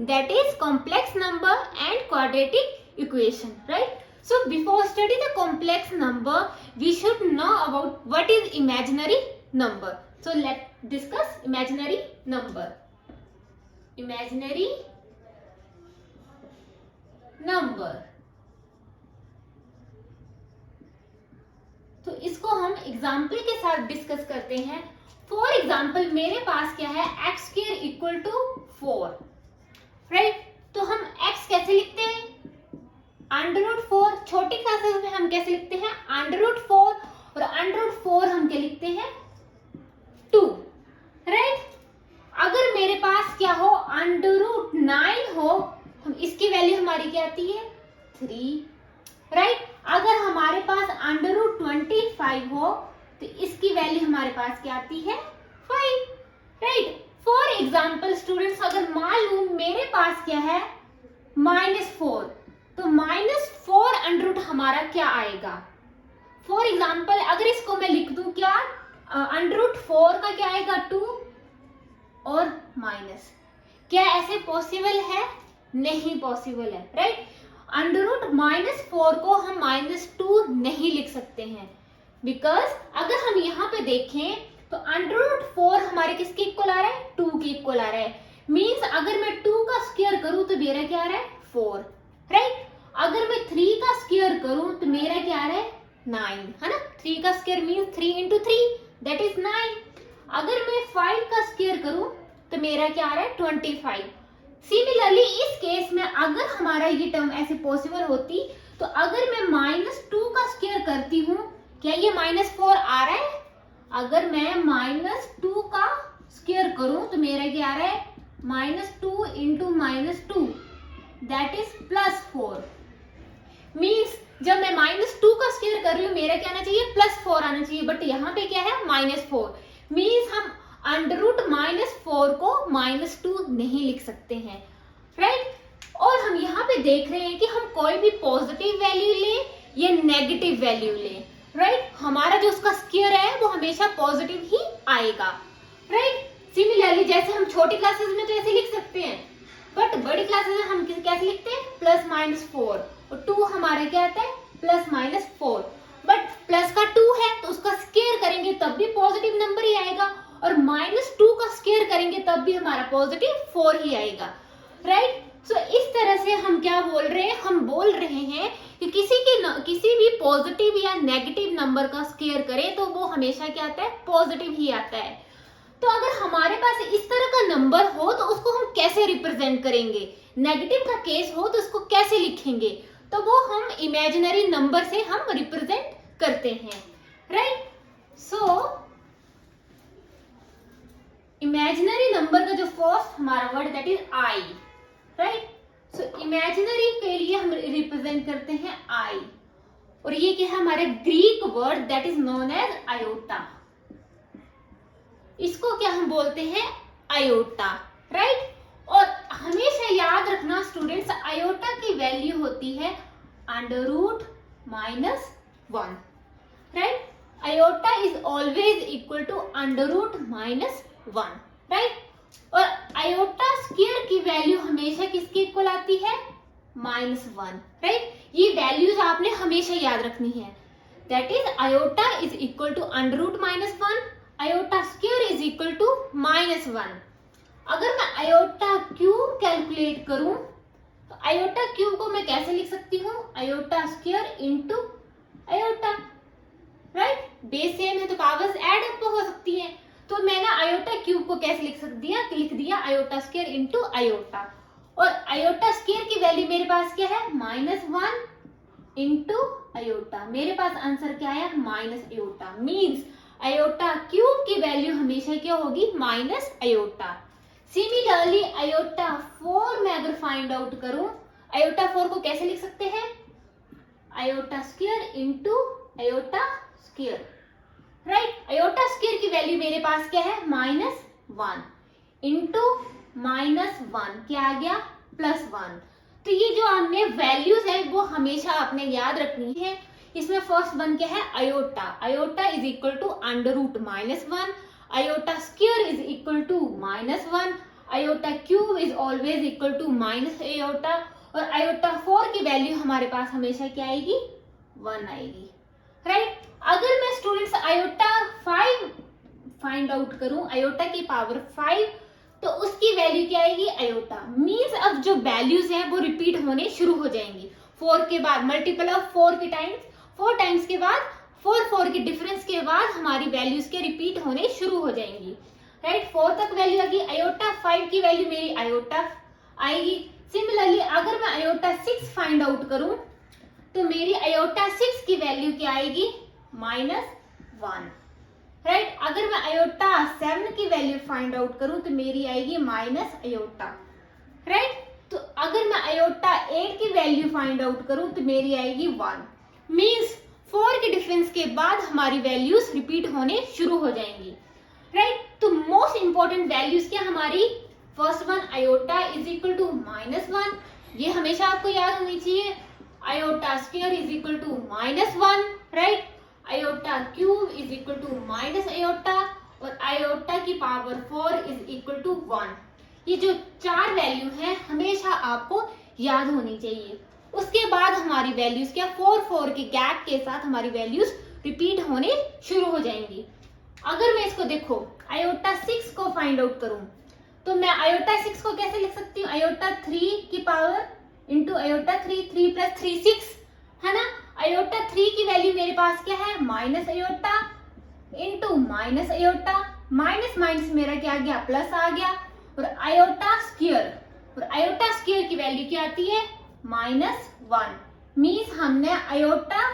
that is complex number and quadratic equation, right? So before study the complex number, we should know about what is imaginary number. So let's discuss imaginary number. Imaginary number, तो इसको हम example के साथ discuss करते हैं. For example मेरे पास क्या है, X square equal to 4, right? तो हम x कैसे लिखते हैं, √4. छोटी क्लासेस में हम कैसे लिखते हैं, √4, और √4 हम क्या लिखते हैं, 2, राइट? अगर मेरे पास क्या हो, √9 हो, हम इसकी वैल्यू हमारी क्या आती है, 3, राइट? अगर हमारे पास √25 हो तो इसकी वैल्यू हमारे पास क्या आती है, 5, राइट? फॉर एग्जाम्पल स्टूडेंट्स, अगर मान लू मेरे पास क्या है, -4, तो -4 हमारा क्या आएगा. फॉर एग्जाम्पल अगर इसको मैं लिख दूं क्या, √4 का क्या आएगा, 2 और माइनस. क्या ऐसे पॉसिबल है, नहीं पॉसिबल है, राइट? √-4 को हम -2 नहीं लिख सकते हैं, बिकॉज अगर हम यहाँ पे देखें तो √4 हमारे किसके इक्वल आ रहा है, 2 के इक्वल आ रहा है. मीन्स अगर मैं 2 का स्क्वायर करूं तो मेरा क्या आ रहा है, 4, राइट? अगर मैं 3 का स्क्वायर करूं तो मेरा क्या आ रहा है, 9, है ना? 3 का स्क्वायर मीन्स 3 × 3 दैट इज 9. अगर मैं 5 का स्क्वायर करूं तो मेरा क्या आ रहा है, 25. सिमिलरली इस केस में अगर हमारा ये टर्म ऐसे पॉसिबल होती, तो अगर मैं -2 का स्क्वायर करती हूँ, क्या ये -4 आ रहा है? अगर मैं -2 का स्क्वायर करूं तो मेरा क्या आ रहा है, -2 × -2 दैट इज +4. मीन्स जब मैं -2 का स्क्वायर कर रही हूँ मेरा क्या आना चाहिए, +4 आना चाहिए, बट यहाँ पे क्या है, -4. मीन्स हम √-4 को -2 नहीं लिख सकते हैं, राइट? और हम यहाँ पे देख रहे हैं कि हम कोई भी पॉजिटिव वैल्यू लें या नेगेटिव वैल्यू लें, राइट? हमारा जो उसका स्क्वायर है वो हमेशा पॉजिटिव ही आएगा, राइट? सिमिलरली जैसे हम छोटी क्लासेस में तो ऐसे लिख सकते हैं, बट बड़ी क्लासेस में हम कैसे लिखते हैं, +-4, और 2 हमारे क्या आता है, +-4. बट प्लस का 2 है तो उसका स्क्वायर करेंगे तब भी पॉजिटिव नंबर ही आएगा, और -2 का स्क्वायर करेंगे तब भी हमारा पॉजिटिव 4 ही आएगा, राइट? सो इस तरह से हम क्या बोल रहे हैं, हम बोल रहे हैं कि किसी भी पॉजिटिव या नेगेटिव नंबर का स्क्वायर करें तो वो हमेशा क्या आता है, पॉजिटिव ही आता है. तो अगर हमारे पास इस तरह का नंबर हो तो उसको हम कैसे रिप्रेजेंट करेंगे, नेगेटिव का केस हो तो उसको कैसे लिखेंगे, तो वो हम इमेजिनरी नंबर से हम रिप्रेजेंट करते हैं, राइट? सो इमेजिनरी नंबर का जो फर्स्ट हमारा word that is I, right? So imaginary के लिए हम रिप्रेजेंट करते हैं आई, और ये क्या है, हमारे Greek word that is known as iota. इसको क्या हम बोलते हैं, आयोटा, राइट? और हमेशा याद रखना स्टूडेंट्स, आयोटा की वैल्यू होती है √-1, right? Iota is always equal to √-1, right? और आयोटा स्क्वायर की वैल्यू हमेशा किसके इक्वल आती है, -1, राइट? ये वैल्यूज आपने हमेशा याद रखनी है, that is iota is equal to √-1, iota square is equal to -1. अगर मैं आयोटा क्यूब कैलकुलेट करूं तो आयोटा क्यूब को मैं कैसे लिख सकती हूँ, iota square into iota, right? Base same है तो पावर्स ऐड अप हो सकती है, तो मैंने आयोटा क्यूब को कैसे लिख दिया आयोटा स्क्वायर इंटू आयोटा. और आयोटा स्क्वायर की वैल्यू मेरे पास क्या है, -1 इंटू आयोटा. मेरे पास आंसर क्या आया, -आयोटा. मीन्स आयोटा क्यूब की वैल्यू हमेशा क्या होगी, -आयोटा. सिमिलरली आयोटा 4 मैं अगर फाइंड आउट करूं, आयोटा 4 को कैसे लिख सकते हैं, iota square into iota square, right? Iota square की वैल्यू मेरे पास क्या है, -1 इंटू -1 क्या आ गया, +1. तो ये जो हमने वैल्यूज है वो हमेशा आपने याद रखनी है. इसमें फर्स्ट वन क्या है, iota. Iota is equal to √-1, iota square is equal to -1, iota cube is always equal to minus iota, और आयोटा 4 की वैल्यू हमारे पास हमेशा क्या आएगी, 1 आएगी, राइट। अगर मैं स्टूडेंट्स आयोटा 5 फाइंड आउट करूं, आयोटा की पावर 5, तो उसकी वैल्यू क्या आएगी, आयोटा। मींस अब जो वैल्यूज हैं वो रिपीट होने शुरू हो जाएंगी 4 के बाद, मल्टीपल ऑफ 4 के टाइम्स, 4 टाइम्स के बाद 4 के डिफरेंस के बाद हमारी वैल्यूज के रिपीट होने शुरू हो जाएंगी, राइट। 4 तक वैल्यू आ गई, आयोटा 5 की वैल्यू मेरी आयोटा आएगी। सिमिलरली अगर मैं आयोटा 6 फाइंड आउट करूं तो मेरी आयोटा 6 की वैल्यू क्या आएगी, -1, राइट। अगर मैं आयोटा 7 की वैल्यू फाइंड आउट करूं तो मेरी आएगी माइनस आयोटा, राइट। तो अगर मैं आयोटा 8 की वैल्यू फाइंड आउट करूं तो मेरी आएगी 1। मींस 4 के डिफरेंस के बाद हमारी वैल्यूज रिपीट होने शुरू हो जाएंगी, राइट। तो मोस्ट इंपॉर्टेंट वैल्यूज क्या हमारी, first one iota is equal to -1, ये हमेशा आपको याद होनी चाहिए। Iota square is equal to -1, right. Iota cube is equal to minus iota, और आयोटा की पावर 4 इज इक्वल टू 1। ये जो 4 वैल्यू हैं हमेशा आपको याद होनी चाहिए। उसके बाद हमारी वैल्यूज क्या, 4 के गैप के साथ हमारी वैल्यूज रिपीट होने शुरू हो जाएंगी। अगर मैं इसको देखो आयोटा 6 को फाइंड आउट करूं तो मैं आयोटा 6 को कैसे लिख सकती हूँ, आयोटा 3 की पावर इंटू आयोटा 3, 3 + 3 6, है ना। आयोटा 3 की वैल्यू मेरे पास क्या है, minus iota into minus iota, minus minus मेरा क्या आ गया, प्लस आ गया, और आयोटा स्क्वायर, और आयोटा स्क्वायर की वैल्यू क्या आती है, -1। मीन्स हमने आयोटा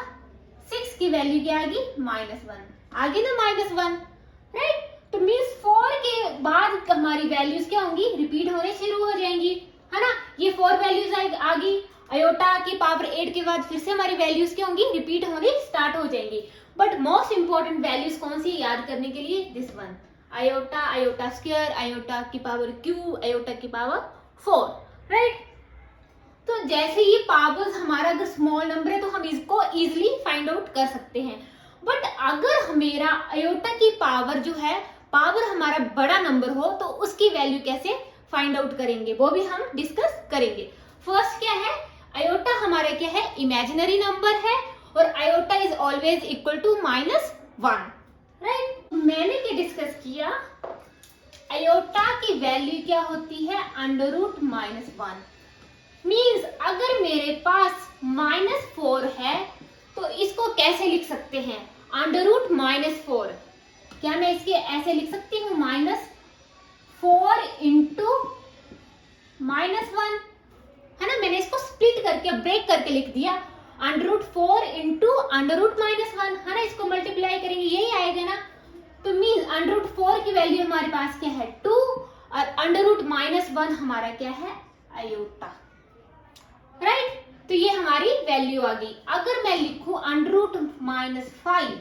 6 की वैल्यू क्या आ गई, -1 आ गई ना, -1, राइट। तो मीन्स 4 के बाद हमारी वैल्यूज क्या होंगी, रिपीट होने शुरू हो जाएंगी, है ना। ये 4 वैल्यूज आ गई, आयोटा की पावर 8 के बाद फिर से हमारी वैल्यूज क्या होंगी, रिपीट होने स्टार्ट हो जाएंगी। बट मोस्ट इंपॉर्टेंट वैल्यूज कौन सी याद करने के लिए, this one, iota, iota square, iota की पावर क्यूब, आयोटा की पावर 4, राइट। तो जैसे ये पावर्स हमारा अगर स्मॉल नंबर है तो हम इसको इजिली फाइंड आउट कर सकते हैं। बट अगर मेरा आयोटा की पावर जो है, पावर हमारा बड़ा नंबर हो तो उसकी वैल्यू कैसे फाइंड आउट करेंगे वो भी हम डिस्कस करेंगे। फर्स्ट क्या है, आयोटा हमारा क्या है, इमेजिनरी नंबर है, और iota is always equal to -1, right. मैंने क्या डिस्कस किया, आयोटा की वैल्यू क्या होती है, √-1। मीन्स अगर मेरे पास -4 है तो इसको कैसे लिख सकते हैं, √-4। क्या मैं इसके ऐसे लिख सकती हूँ, -4 इंटू -1, है ना। मैंने इसको स्प्लिट करके, ब्रेक करके लिख दिया, √4 इंटू √-1, है ना। इसको मल्टीप्लाई करेंगे यही आएगा ना। तो मीन्स √4 की वैल्यू हमारे पास क्या है, 2, और √-1 हमारा क्या है, आयोटा, राइट। तो ये हमारी वैल्यू आ गई। अगर मैं लिखूं √-5,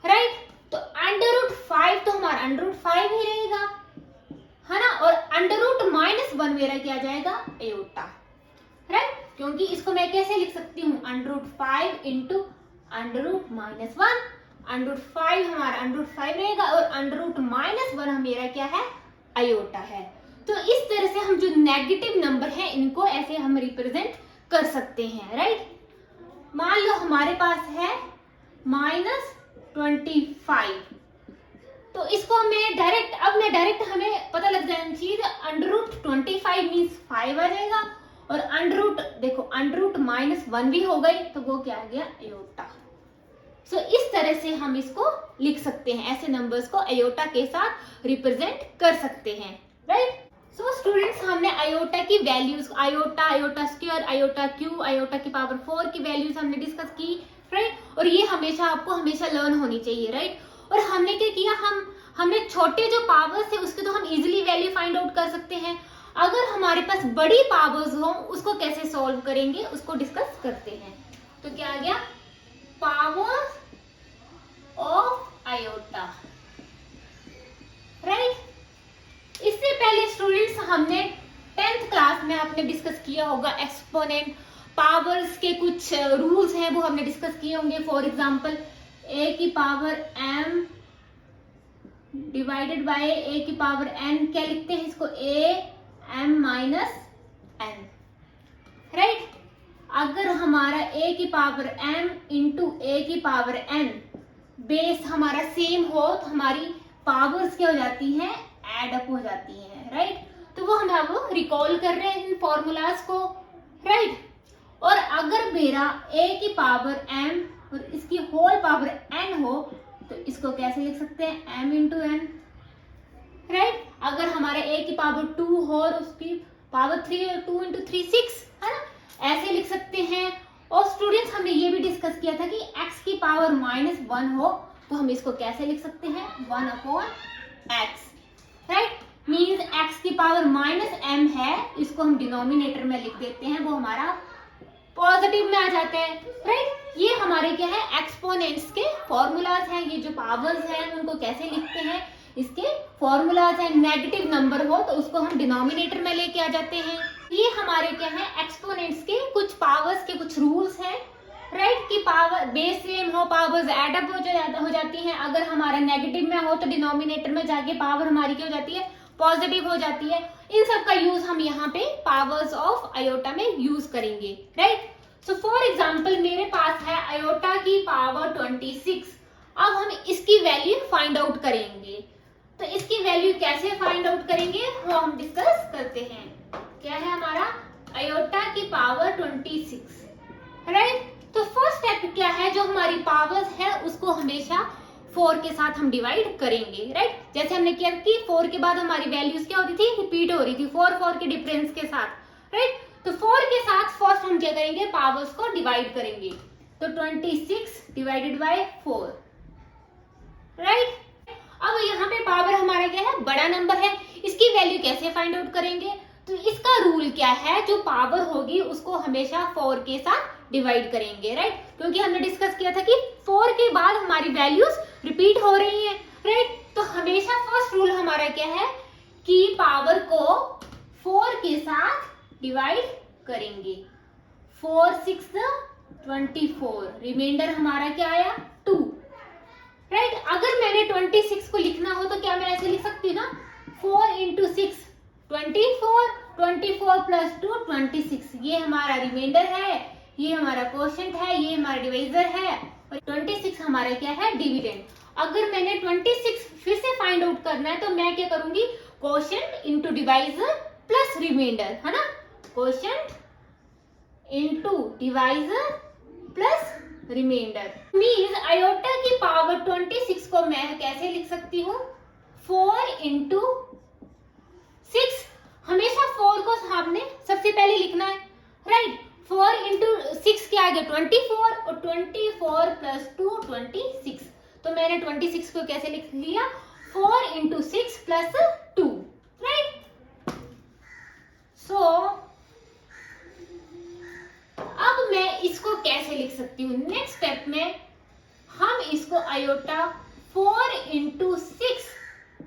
राइट, तो √5 तो हमारा √5 ही रहेगा, है ना, और √-1 मेरा क्या जाएगा, आयोटा, राइट। क्योंकि इसको मैं कैसे लिख सकती हूँ, √5 इंटू √-1, √5 हमारा √5 रहेगा, और √-1 मेरा क्या है, आयोटा है। तो इस तरह से हम जो नेगेटिव नंबर है इनको ऐसे हम रिप्रेजेंट कर सकते हैं, राइट। मान लो हमारे पास है -25, तो इसको मैं डायरेक्ट हमें पता लग जाना चाहिए, √25 मीन्स 5 आ जाएगा, और देखो √-1 भी हो गई तो वो क्या आ गया, आयोटा। सो इस तरह से हम इसको लिख सकते हैं, ऐसे नंबर्स को आयोटा के साथ रिप्रेजेंट कर सकते हैं, राइट। सो स्टूडेंट्स, हमने आयोटा की values, iota, iota square, iota cube, iota की पावर 4 की वैल्यूज हमने डिस्कस की, राइट। और ये हमेशा आपको हमेशा लर्न होनी चाहिए, राइट। और हमने क्या किया, हमने छोटे जो पावर्स थे उसके तो हम इजिली वैल्यू फाइंड आउट कर सकते हैं। अगर हमारे पास बड़ी पावर्स हो उसको कैसे सॉल्व करेंगे उसको डिस्कस करते हैं। तो क्या आ गया, पावर ऑफ आयोटा, राइट। इससे पहले स्टूडेंट्स हमने 10th क्लास में आपने डिस्कस किया होगा एक्सपोनेंट, पावर्स के कुछ रूल्स हैं वो हमने डिस्कस किए होंगे। फॉर एग्जांपल a की power m divided by A की पावर एन, क्या लिखते हैं इसको, A M minus N, right. अगर हमारा ए की पावर एम इंटू ए की पावर एन बेस हमारा सेम हो तो हमारी पावर्स क्या हो जाती हैं, एड अप हो जाती हैं, राइट। तो वो हम अब रिकॉल कर रहे हैं इन फॉर्मूलाज को, राइट। और अगर मेरा a की पावर m और इसकी होल पावर n हो तो इसको कैसे लिख सकते हैं, m इंटू एन, राइट। अगर हमारे a की पावर 2 हो और उसकी पावर 3 और 2 इंटू 3 6, है ना, ऐसे लिख सकते हैं। और स्टूडेंट्स हमने ये भी डिस्कस किया था कि x की पावर -1 हो तो हम इसको कैसे लिख सकते हैं, 1/x, राइट। मीन्स x की पावर -m है, इसको हम डिनोमिनेटर में लिख देते हैं, वो हमारा पॉजिटिव में आ जाता है, राइट। ये हमारे क्या है, एक्सपोनेंट्स के फॉर्मूलाज हैं। ये जो पावर्स हैं उनको कैसे लिखते हैं, इसके फॉर्मूलाज हैं। नेगेटिव नंबर हो तो उसको हम डिनोमिनेटर में लेके आ जाते हैं। ये हमारे क्या है, एक्सपोनेंट्स के कुछ पावर्स के कुछ रूल्स हैं, राइट। कि पावर बेस सेम हो, पावर्स एड अप हो जाती हैं। अगर हमारा नेगेटिव में हो तो डिनोमिनेटर में जाके पावर हमारी क्या हो जाती है, पॉजिटिव हो जाती है। इन सब का यूज हम यहाँ पे पावर्स ऑफ आयोटा में यूज करेंगे, राइट। सो फॉर एग्जांपल मेरे पास है आयोटा की पावर 26। अब हम इसकी वैल्यू फाइंड आउट करेंगे। तो इसकी वैल्यू कैसे फाइंड आउट करेंगे वो हम डिस्कस करते हैं। क्या है हमारा आयोटा की पावर 26, राइट। तो फर्स्ट स्टेप क्या है, जो हमारी पावर्स है उसको हमेशा 4 के साथ हम डिवाइड करेंगे, राइट। जैसे हमने किया कि 4 के बाद हमारी वैल्यूज क्या होती थी, रिपीट हो रही थी 4 के डिफरेंस के साथ, राइट। तो 4 के साथ फर्स्ट हम क्या करेंगे, पावर्स को डिवाइड करेंगे। तो 26 डिवाइडेड बाय 4, राइट। अब यहाँ पे पावर हमारा क्या है, बड़ा नंबर है, इसकी वैल्यू कैसे फाइंड आउट करेंगे। तो इसका रूल क्या है, जो पावर होगी उसको हमेशा 4 के साथ डिवाइड करेंगे, राइट। क्योंकि हमने डिस्कस किया था कि 4 के बाद हमारी वैल्यूज रिपीट हो रही हैं, राइट। तो हमेशा फर्स्ट रूल हमारा क्या है कि पावर को 4 के साथ डिवाइड करेंगे। 4 6 24, रिमाइंडर हमारा क्या आया, 2, राइट। अगर मैंने 26 को लिखना हो तो क्या मैं ऐसे लिख सकती हूँ ना, 4 इंटू 6 24, 24 प्लस 2 26, ये हमारा रिमाइंडर है, ये हमारा क्वोशिएंट है, ये हमारा डिवाइजर है, और 26 हमारा क्या है, डिविडेंड। अगर मैंने 26 फिर से फाइंड आउट करना है तो मैं क्या करूंगी, quotient into divisor plus reminder, है ना, quotient into divisor plus reminder. Means iota की पावर 26 को मैं कैसे लिख सकती हूँ, 4 इंटू 6। हमेशा 4 को हमने सबसे पहले लिखना है, राइट। 4 इंटू 6 के आगे 24 और 24 प्लस 2 26। तो मैंने 26 को कैसे लिख लिया, 4 इंटू 6 प्लस 2, राइट। सो अब मैं इसको कैसे लिख सकती हूँ, नेक्स्ट स्टेप में हम इसको आयोटा 4 इंटू 6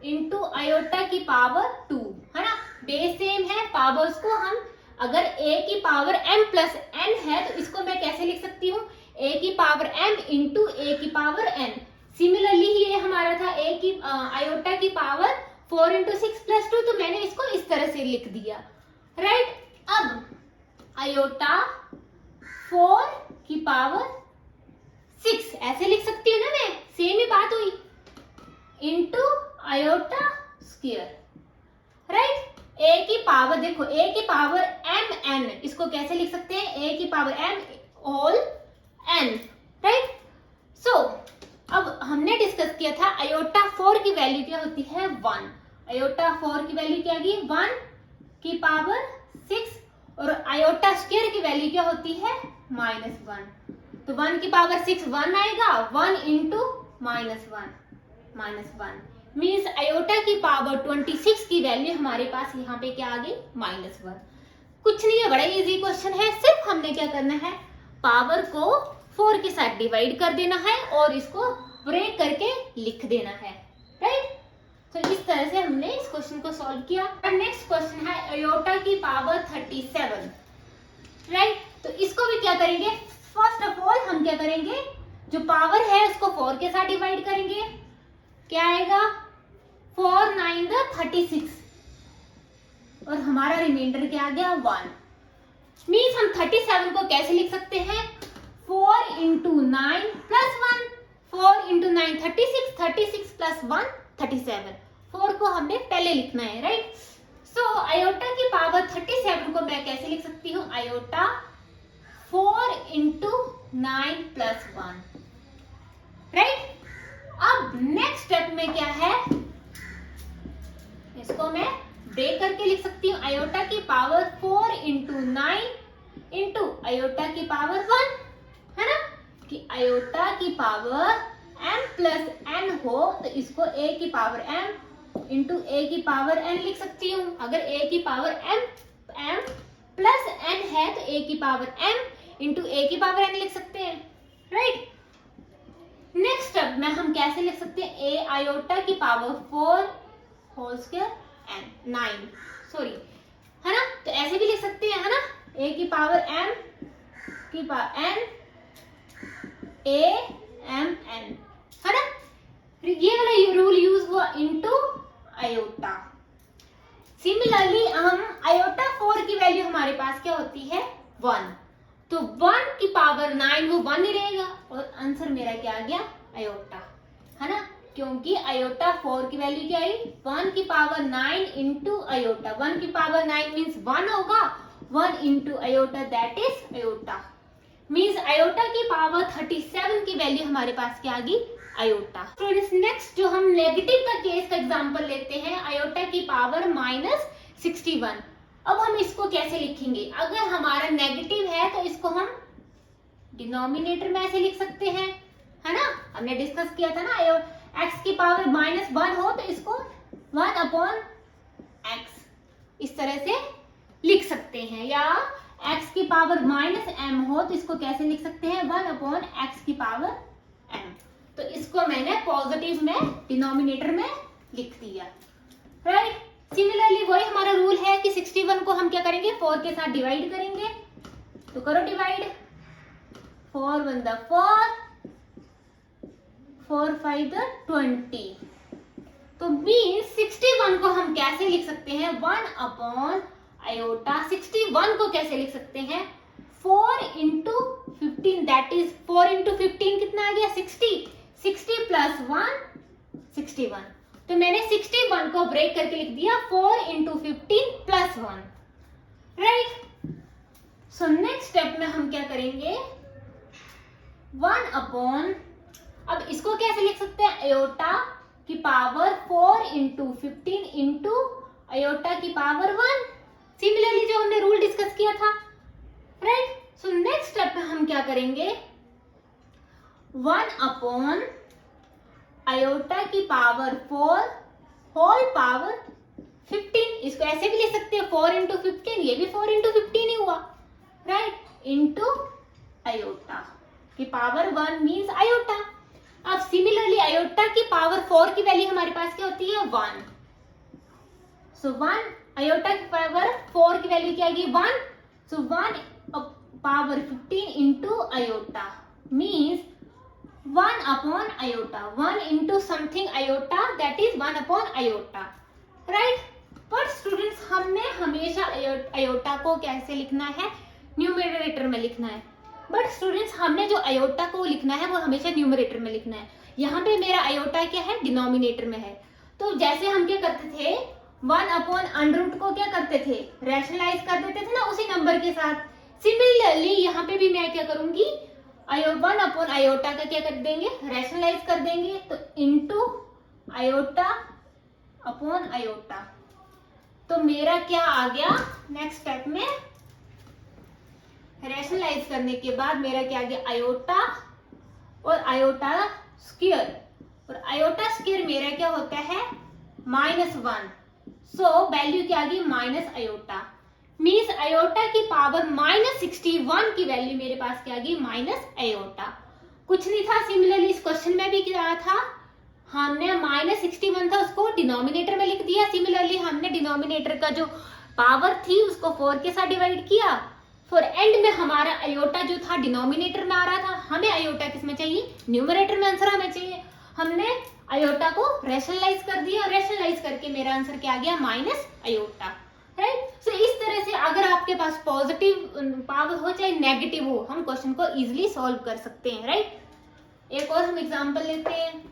इंटू आयोटा की पावर 2, है ना, बेस सेम है। पावर्स को हम अगर a की पावर m प्लस n है तो इसको मैं कैसे लिख सकती हूँ, a की पावर m इंटू a की पावर n। सिमिलरली ये हमारा था a की आयोटा की पावर 4 इंटू 6 प्लस 2, तो मैंने इसको इस तरह से लिख दिया, राइट। अब आयोटा 4 की पावर 6 ऐसे लिख सकती हूँ ना मैं, सेम ही बात हुई, into iota square, right. a की पावर देखो, a की पावर mn, इसको कैसे लिख सकते हैं, a की power m whole n, right. So अब हमने डिस्कस किया था आयोटा 4 की वैल्यू क्या होती है, 1। आयोटा 4 की वैल्यू क्या आएगी, 1 की पावर 6, और आयोटा स्क्वायर की वैल्यू क्या होती है, -1। तो 1 की पावर 6 1 आएगा, 1 इंटू -1 मीन्स आयोटा की पावर 26 की वैल्यू हमारे पास यहाँ पे क्या आ गई, -1। कुछ नहीं है, बड़ा इजी क्वेश्चन है। सिर्फ हमने क्या करना है, पावर को 4 के साथ डिवाइड कर देना है और इसको ब्रेक करके लिख देना है, राइट। तो इस तरह से हमने इस क्वेश्चन को सॉल्व किया। नेक्स्ट क्वेश्चन है आयोटा की पावर 37, राइट। तो इसको भी क्या करेंगे, फर्स्ट ऑफ ऑल हम क्या करेंगे, जो पावर है उसको 4 के साथ डिवाइड करेंगे, क्या आएगा 4 9 36 और हमारा रिमाइंडर क्या आ गया 1। मीन्स हम 37 को कैसे लिख सकते हैं 4 इंटू 9 प्लस 1, 4 इंटू 9 36, 36 प्लस 1 37। 4 को हमने पहले लिखना है, राइट। सो आयोटा की पावर 37 को मैं कैसे लिख सकती हूँ, आयोटा 4 इंटू 9 प्लस 1, राइट। अब नेक्स्ट स्टेप में क्या है, इसको मैं ब्रेक करके लिख सकती हूँ, आयोटा की पावर 4 इंटू 9 इंटू आयोटा की पावर 1, है ना, कि आयोटा की पावर m प्लस n हो तो इसको a की पावर m इंटू a की पावर n लिख सकती हूँ। अगर a की पावर m प्लस n है तो a की पावर m इंटू a की पावर n लिख सकते हैं, राइट। नेक्स्ट स्टेप में हम कैसे लिख सकते हैं, a आयोटा की power 4 whole square n 9, sorry, है ना, तो ऐसे भी लिख सकते हैं, है ना, a की पावर m की power n a m n, है ना। ये वाला रूल यूज हुआ इनटू आयोटा। सिमिलरली हम आयोटा 4 की वैल्यू हमारे पास क्या होती है 1, तो 1 की पावर 9 वो 1 ही रहेगा और आंसर मेरा क्या आ गया आयोटा, है ना, क्योंकि आयोटा 4 की वैल्यू क्या आई 1 की पावर 9 इंटू आयोटा, 1 की पावर 9 मीन्स 1 होगा, 1 into iota that is iota, means iota की पावर 37 की वैल्यू हमारे पास क्या आ गई आयोटा। स्टूडेंट्स नेक्स्ट जो हम नेगेटिव का केस का एग्जांपल लेते हैं, आयोटा की पावर -61। अब हम इसको कैसे लिखेंगे, अगर हमारा नेगेटिव है तो इसको हम डिनोमिनेटर में ऐसे लिख सकते हैं, है ना, हमने डिस्कस किया था ना, x की पावर -1 हो तो इसको 1 अपॉन x इस तरह से लिख सकते हैं, या x की पावर -m हो तो इसको कैसे लिख सकते हैं 1 अपॉन x की पावर m। तो इसको मैंने पॉजिटिव में डिनोमिनेटर में लिख दिया, राइट। सिमिलरली वही हमारा रूल है कि 61 को हम क्या करेंगे 4 के साथ डिवाइड करेंगे, तो करो डिवाइड, 4 1 4, 4 5 20, तो मीन्स 61 को हम कैसे लिख सकते हैं 1 अपॉन आयोटा। 61 को कैसे लिख सकते हैं 4 इंटू 15, दैट इज 4 इंटू 15 कितना आ गया 60, 60 प्लस 1 61, तो मैंने 61 को ब्रेक करके लिख दिया 4 into 15 plus 1, right. So next step में हम क्या करेंगे 1 अपॉन, अब इसको कैसे लिख सकते हैं आयोटा की पावर 4 इंटू 15 इंटू आयोटा की पावर 1, सिमिलरली जो हमने रूल डिस्कस किया था, राइट। सो नेक्स्ट स्टेप में हम क्या करेंगे 1 अपॉन आयोटा की पावर 4 होल पावर 15, इसको ऐसे भी लिख सकते हैं 4 इंटू 15, ये भी 4 इंटू 15 ही हुआ, राइट, इंटू आयोटा की पावर 1 मीन्स आयोटा। अब सिमिलरली आयोटा की पावर 4 की वैल्यू हमारे पास क्या होती है 1, सो 1 आयोटा की पावर 4 की वैल्यू क्या आएगी 1, सो 1 power 15 into iota means 1 upon iota, 1 into something iota that is 1 upon iota, right. But students हमने हमेशा आयोटा को कैसे लिखना है न्यूमरेटर में लिखना है, बट स्टूडेंट्स हमने जो आयोटा को लिखना है वो हमेशा न्यूमरेटर में लिखना है। यहाँ पे मेरा आयोटा क्या है डिनोमिनेटर में है, तो जैसे हम क्या करते थे 1 अपॉन अंडर रूट को क्या करते थे रैशनलाइज कर देते थे ना उसी नंबर के साथ, सिमिलरली यहाँ पे भी मैं क्या करूंगी 1 अपॉन आयोटा का क्या कर देंगे रैशनलाइज कर देंगे, तो इनटू आयोटा अपॉन आयोटा, तो मेरा क्या आ गया नेक्स्ट स्टेप में रैशनलाइज करने के बाद मेरा क्या आ गया आयोटा और आयोटा स्क्वायर, और आयोटा स्क्वायर मेरा क्या होता है -1, सो वैल्यू क्या आ गई माइनस आयोटा, मीन्स आयोटा की पावर -61 की वैल्यू मेरे पास क्या आ गई माइनस आयोटा। कुछ नहीं था, सिमिलरली इस क्वेश्चन में भी क्या था हमने -61 था उसको डिनोमिनेटर में लिख दिया, सिमिलरली हमने डिनोमिनेटर का जो पावर थी उसको 4 के साथ डिवाइड किया, फिर एंड में हमारा आयोटा जो था डिनोमिनेटर में आ रहा था, हमें आयोटा किस में चाहिए न्यूमरेटर में आंसर हमें चाहिए, हमने आयोटा को रैशनलाइज कर दिया और रैशनलाइज करके मेरा आंसर क्या आ गया, माइनस आयोटा, राइट। सो इस तरह से अगर आपके पास पॉजिटिव पावर हो चाहे नेगेटिव हो, हम क्वेश्चन को इजीली सॉल्व कर सकते हैं, राइट। एक और हम एग्जांपल लेते हैं।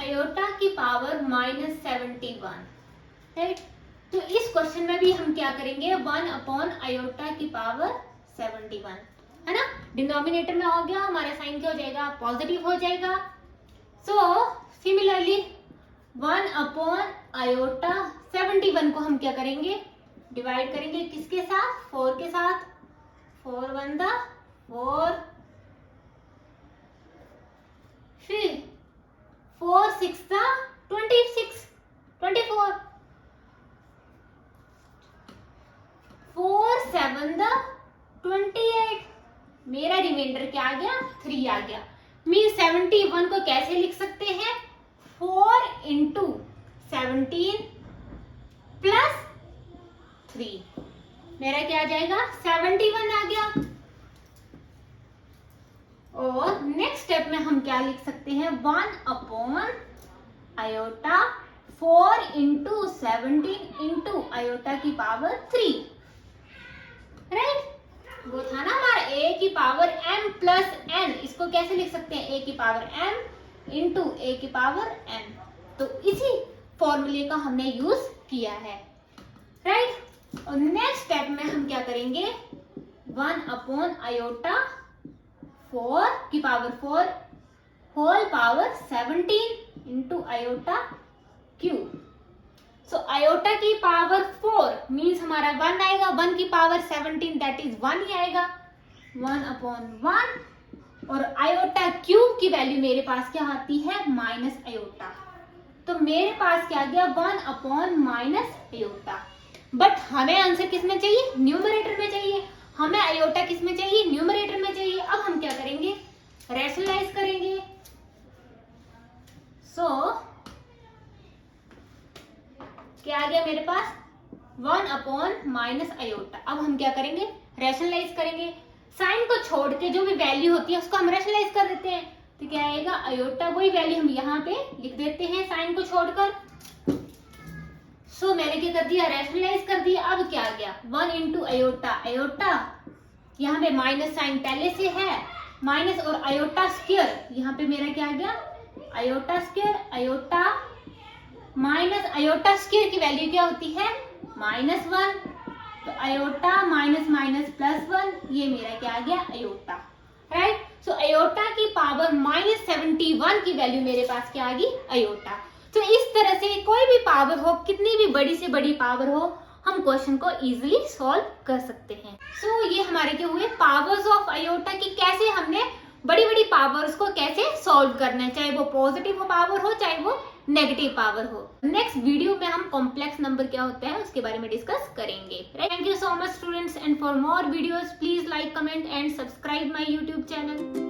आयोटा की पावर -71, राइट। तो इस क्वेश्चन में भी हम क्या करेंगे, 1 आयोटा की पावर 71, है ना। डिनोमिनेटर में हो गया, हमारा साइन क्या हो जाएगा, पॉजिटिव हो जाएगा। सो सिमिलरली 1 आयोटा 71 को हम क्या करेंगे, डिवाइड करेंगे किसके साथ, 4 के साथ। 4 1 4, फिर 4 6 26, 24, 4 7 28, मेरा रिमाइंडर क्या आ गया, 3 आ गया। मीन 71 को कैसे लिख सकते हैं, 4 into 17 प्लस 3, मेरा क्या आ जाएगा, 71 आ गया। और नेक्स्ट स्टेप में हम क्या लिख सकते हैं, 1 आयोटा 4 into 17 into आयोटा की पावर 3, राइट। वो था ना हमारा a की पावर m प्लस n, इसको कैसे लिख सकते हैं, a की पावर m इंटू a की पावर n। तो इसी फॉर्मूले का हमने यूज किया है, राइट। और नेक्स्ट स्टेप में हम क्या करेंगे, 1 आयोटा 4 की power 4 whole power 17 into iota cube. So iota की पावर 4 मीन्स हमारा 1 आएगा, 1 की पावर 17 दैट इज 1 ही आएगा, 1/1। और आयोटा क्यूब की वैल्यू मेरे पास क्या आती है, माइनस आयोटा। तो मेरे पास क्या आ गया, 1 माइनस आयोटा। बट हमें आंसर किस में चाहिए, न्यूमरेटर में चाहिए। हमें आयोटा किस में चाहिए, न्यूमरेटर में चाहिए। अब हम क्या करेंगे, रैशनलाइज करेंगे। सो क्या आ गया मेरे पास, 1 माइनस आयोटा। अब हम क्या करेंगे, रैशनलाइज करेंगे। साइन को छोड़ के जो भी वैल्यू होती है उसको हम रैशनलाइज कर देते हैं। तो क्या आएगा, आयोटा वही वैल्यू हम यहाँ पे लिख देते हैं साइन को छोड़कर। सो मैंने क्या कर दिया, रैशनलाइज कर दिया। अब क्या आ गया, 1 इंटू आयोटा, आयोटा यहाँ पे माइनस साइन पहले से है, माइनस और आयोटा स्क्वायर, यहाँ पे मेरा क्या आ गया, iota square, iota minus iota square की वैल्यू क्या होती है, -1। तो आयोटा माइनस माइनस +1, ये मेरा क्या आ गया, आयोटा, राइट। सो आयोटा की पावर -71 की वैल्यू मेरे पास क्या आ गई, आयोटा। तो इस तरह से कोई भी पावर हो, कितनी भी बड़ी से बड़ी पावर हो, हम क्वेश्चन को इजीली सॉल्व कर सकते हैं। सो ये हमारे क्या हुए, पावर्स ऑफ आयोटा की कैसे हमने बड़ी बड़ी पावर्स को कैसे सॉल्व करना है, चाहे वो पॉजिटिव पावर हो चाहे वो नेगेटिव पावर हो। नेक्स्ट वीडियो में हम कॉम्प्लेक्स नंबर क्या होता है उसके बारे में डिस्कस करेंगे। Thank you so much students, and for more videos please like, comment and subscribe my YouTube channel.